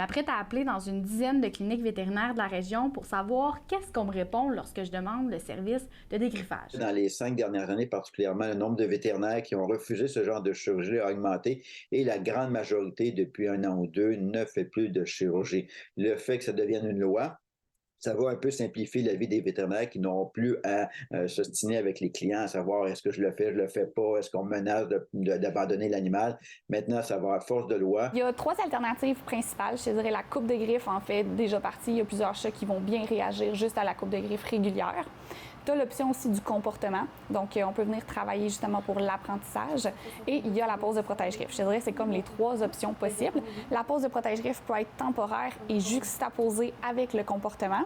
Je m'apprête à appeler dans une dizaine de cliniques vétérinaires de la région pour savoir qu'est-ce qu'on me répond lorsque je demande le service de dégriffage. Dans les 5 dernières années, particulièrement, le nombre de vétérinaires qui ont refusé ce genre de chirurgie a augmenté et la grande majorité, depuis 1 an ou 2, ne fait plus de chirurgie. Le fait que ça devienne une loi, ça va un peu simplifier la vie des vétérinaires qui n'auront plus à s'ostiner avec les clients, à savoir est-ce que je le fais pas, est-ce qu'on menace d'abandonner l'animal. Maintenant, ça va à force de loi. Il y a 3 alternatives principales. Je te dirais la coupe de griffe en fait déjà partie. Il y a plusieurs chats qui vont bien réagir juste à la coupe de griffe régulière. Tu as l'option aussi du comportement. Donc, on peut venir travailler justement pour l'apprentissage. Et il y a la pose de protège-griffe. Je te dirais que c'est comme les 3 options possibles. La pose de protège-griffe peut être temporaire et juxtaposée avec le comportement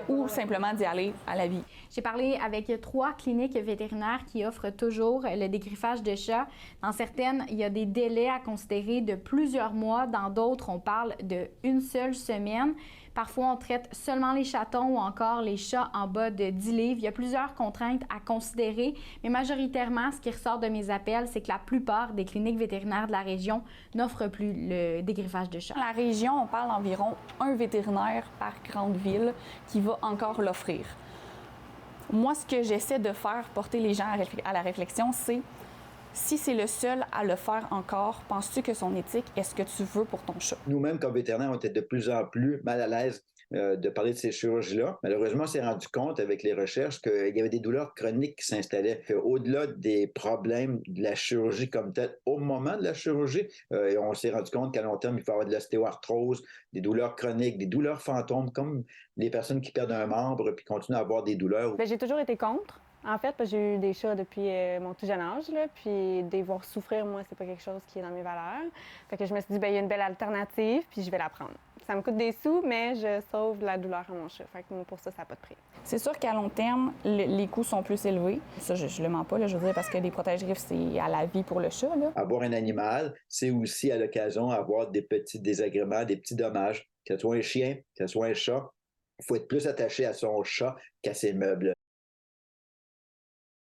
ou simplement d'y aller à la vie. J'ai parlé avec 3 cliniques vétérinaires qui offrent toujours le dégriffage de chats. Dans certaines, il y a des délais à considérer de plusieurs mois. Dans d'autres, on parle d'1 seule semaine. Parfois, on traite seulement les chatons ou encore les chats en bas de 10 livres. Il y a plusieurs contraintes à considérer, mais majoritairement, ce qui ressort de mes appels, c'est que la plupart des cliniques vétérinaires de la région n'offrent plus le dégriffage de chats. Dans la région, on parle d'environ 1 vétérinaire par grande ville qui va encore l'offrir. Moi, ce que j'essaie de faire porter les gens à la réflexion, c'est si c'est le seul à le faire encore, penses-tu que son éthique est ce que tu veux pour ton chat? Nous-mêmes, comme vétérinaires, on était de plus en plus mal à l'aise de parler de ces chirurgies-là. Malheureusement, on s'est rendu compte avec les recherches qu'il y avait des douleurs chroniques qui s'installaient. Au-delà des problèmes de la chirurgie comme telle, au moment de la chirurgie, on s'est rendu compte qu'à long terme, il faut avoir de l'ostéoarthrose, des douleurs chroniques, des douleurs fantômes, comme les personnes qui perdent un membre puis continuent à avoir des douleurs. Bien, j'ai toujours été contre. En fait, parce que j'ai eu des chats depuis mon tout jeune âge, là, puis de les voir souffrir, moi, c'est pas quelque chose qui est dans mes valeurs. Fait que je me suis dit, bien, il y a une belle alternative, puis je vais la prendre. Ça me coûte des sous, mais je sauve la douleur à mon chat. Fait que pour ça n'a pas de prix. C'est sûr qu'à long terme, les coûts sont plus élevés. Ça, je le mens pas, là, je veux dire, parce que des protège-griffes, c'est à la vie pour le chat, là. Avoir un animal, c'est aussi à l'occasion avoir des petits désagréments, des petits dommages. Que ce soit un chien, que ce soit un chat, il faut être plus attaché à son chat qu'à ses meubles.